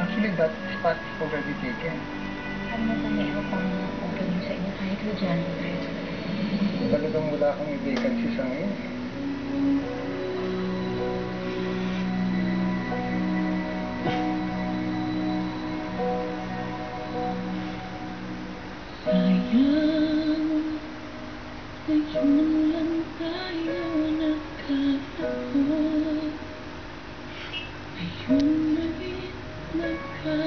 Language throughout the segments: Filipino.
Actually, that spot is already taken. Ano ba may ako pang open sa inyo kahit na January? Talagang wala akong vacancy sa ngayon. Sayang, ngayon lang tayo nagkatagpo. Ngayon na rin nagkakalayo.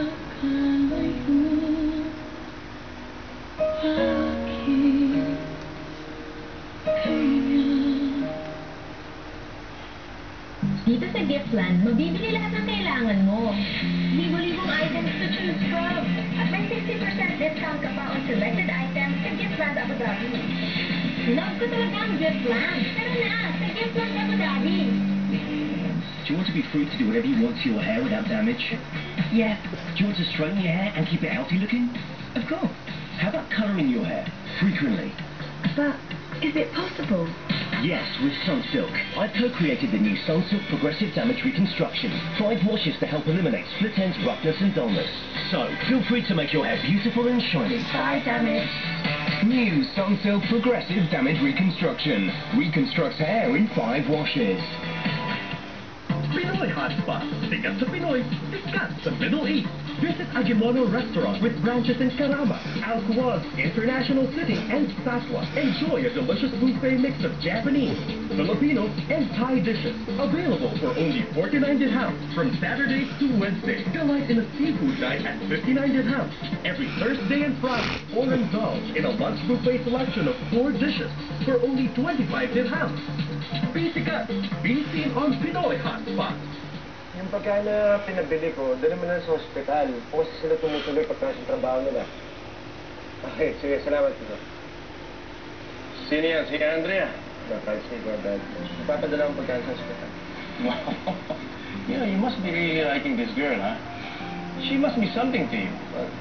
Bakit kaya? Dito sa Giftland, mabibili lahat ng kailangan mo. Libo-libong items to choose from. At may 60% discount ka pa on selected items sa Giftland Abu Dhabi. Love ko talaga ang Giftland. Tara na, sa Giftland Abu Dhabi. Do you want to be free to do whatever you want to your hair without damage? Yeah. Do you want to straighten your hair and keep it healthy looking? Of course. How about colouring your hair frequently? But is it possible? Yes, with Sunsilk. I've co-created the new Sunsilk Progressive Damage Reconstruction. 5 washes to help eliminate split ends, roughness and dullness. So, feel free to make your hair beautiful and shiny. Bye, damage. New Sunsilk Progressive Damage Reconstruction. Reconstructs hair in 5 washes. Pinoy Hotspot. Sikat sa Pinoy, sikat sa Middle East. Visit Agimono Restaurant with branches in Karama, Al Quoz, International City, and Satwa. Enjoy a delicious buffet mix of Japanese, Filipino, and Thai dishes. Available for only 49 dirhams from Saturdays to Wednesdays. Delight in a seafood night at 59 dirhams. Every Thursday and Friday, or indulge in a lunch buffet selection of 4 dishes for only 25 dirhams. Be sikat, be seen on Pinoy Hotspot. Yung pagkain na pinabili ko, dala mo na sa hospital. Kasi sila tumutuloy pagka sa trabaho nila. Okay, sige, salamat po. Sino yan? Si Andrea? Bakal, sige, Dad. Ipapadala akong pagkain sa hospital. Wow. You know, you must be really liking this girl, huh? She must be something to you. Well,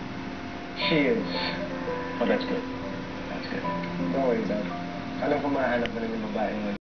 she is. Oh, that's good. That's good. Don't worry, Dad. Alam ko mahanap mo na yung babaeng